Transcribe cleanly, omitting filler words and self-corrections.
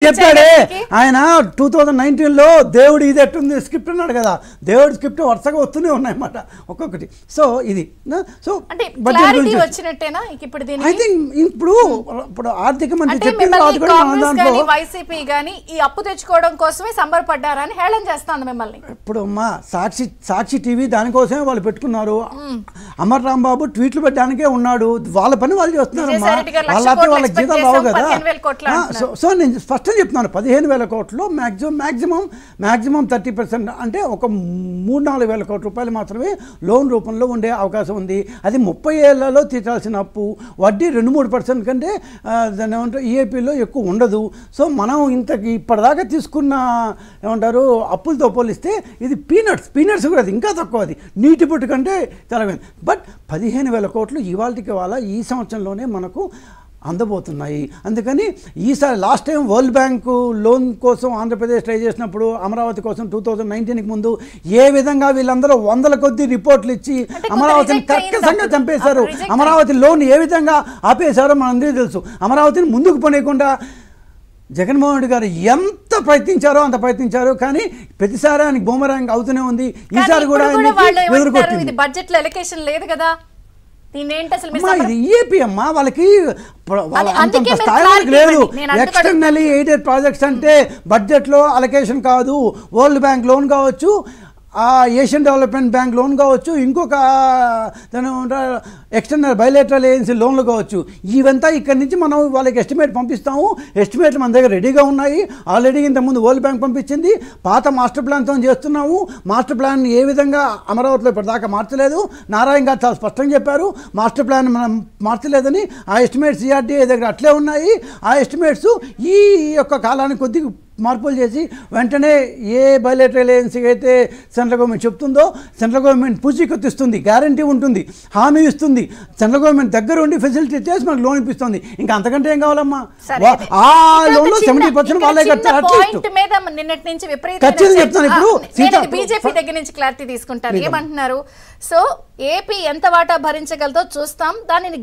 చెప్పాడే ఆయన 2019లో దేవుడు ఇది ఎట్టుంది స్క్రిప్ట్ అన్నాడు కదా, దేవుడి స్క్రిప్ట్ వరుసగా వస్తూనే ఉన్నాయన్నమాట ఒక్కొక్కటి. సో ఇది సో ఐ థింక్ ఇప్పుడు ఆర్థిక మంత్రి చెప్పిన వైసీపీ గానీ ఈ అప్పు తెచ్చుకోవడం కోసమే సంబరపడ్డారని హేళన చేస్తాను మిమ్మల్ని. ఇప్పుడు అమ్మా సాక్షి టీవీ దానికోసమే వాళ్ళు పెట్టుకున్నారు. అమర్ రాంబాబు ట్వీట్లు పెట్టడానికే ఉన్నాడు. వాళ్ళ పని వాళ్ళు చేస్తున్నారమ్మా. వాళ్ళకి జీతాలు రావు కదా. సో నేను స్పష్టం చెప్తున్నాను, 15,000 కోట్లు మ్యాక్సిమం 30% అంటే ఒక 3-4 వేల కోట్ల రూపాయలు మాత్రమే లోన్ రూపంలో ఉండే అవకాశం ఉంది. అది 30 ఏళ్లలో తీర్చాల్సిన అప్పు, వడ్డీ 2-3% కంటే దాన్ని ఏమంటారు ఈఏపీలో ఎక్కువ ఉండదు. సో మనం ఇప్పటిదాకా తీసుకున్న ఏమంటారు అప్పులతో పోలిస్తే ఇది పీనట్స్ కూడా అది ఇంకా తక్కువ, అది నీటి బొట్టు కంటే చాలా. బట్ 15,000 కోట్లు ఇవాళకి ఈ సంవత్సరంలోనే మనకు అందబోతున్నాయి. అందుకని ఈసారి last time world bank loan కోసం ఆంధ్రప్రదేశ్ ట్రై చేసినప్పుడు అమరావతి కోసం 2019కి ముందు ఏ విధంగా వీళ్ళందరూ 100ల కొద్ది రిపోర్ట్లు ఇచ్చి అమరావతిని కర్కశంగా చంపేశారు. అమరావతి లోన్ ఏ విధంగా ఆపేశారో మనందరికీ తెలుసు. అమరావతిని ముందుకు పోనీయకుండా జగన్మోహన్ రెడ్డి గారు ఎంత ప్రయత్నించారో అంత ప్రయత్నించారు, కానీ ప్రతిసారి ఆయనకి బూమరాంగ్ అవుతూనే ఉంది. ఈసారి కూడా బడ్జెట్ లో ఎలకేషన్ లేదు కదా. ఇది ఈఏపీ అమ్మా, వాళ్ళకి అంత స్థాయి లేదు. ఎక్స్టర్నల్లీ ఎయిడెడ్ ప్రాజెక్ట్స్ అంటే బడ్జెట్లో అలొకేషన్ కాదు. వరల్డ్ బ్యాంక్ లోన్ కావచ్చు, ఏషియన్ డెవలప్మెంట్ బ్యాంక్ లోన్ కావచ్చు, ఇంకొక దాని ఎక్స్టర్నల్ బయలేటరల్ ఏజెన్సీ లోన్లు కావచ్చు. ఇవంతా ఇక్కడి నుంచి మనం వాళ్ళకి ఎస్టిమేట్ పంపిస్తాము. ఎస్టిమేట్లు మన దగ్గర రెడీగా ఉన్నాయి. ఆల్రెడీ ఇంతకుముందు వరల్డ్ బ్యాంక్ పంపించింది. పాత మాస్టర్ ప్లాన్తో చేస్తున్నాము. మాస్టర్ ప్లాన్ ఏ విధంగా అమరావతిలో ఇప్పటిదాకా మార్చలేదు. నారాయణ గారు చాలా స్పష్టంగా చెప్పారు, మాస్టర్ ప్లాన్ మనం మార్చలేదని. ఆ ఎస్టిమేట్స్ సిఆర్డీఏ దగ్గర అట్లే ఉన్నాయి. ఆ ఎస్టిమేట్స్ ఈ యొక్క కాలానికి కొద్దిగా మార్పులు చేసి వెంటనే ఏ బయలేటరల్ ఏజెన్సీకి అయితే సెంట్రల్ గవర్నమెంట్ చెప్తుందో సెంట్రల్ గవర్నమెంట్ పూచీకత్తిస్తుంది, గ్యారంటీ ఉంటుంది, హామీ ఇస్తుంది. సెంట్రల్ గవర్నమెంట్ దగ్గర ఉండి ఫెసిలిటీ చేసి మనకు లోన్ ఇప్పిస్తుంది. ఇంకా అంతకంటే ఏం కావాలమ్మా? ఆ లోన్ లో 70% వాళ్ళే కట్టారు. ఖచ్చితంగా చెప్తాను. ఇప్పుడు బీజేపీ దగ్గర నుంచి క్లారిటీ తీసుకుంటారు. ఏమంటున్నారు? సో ఏపీ ఎంత వాటా భరించగలదో చూస్తాం. దానిని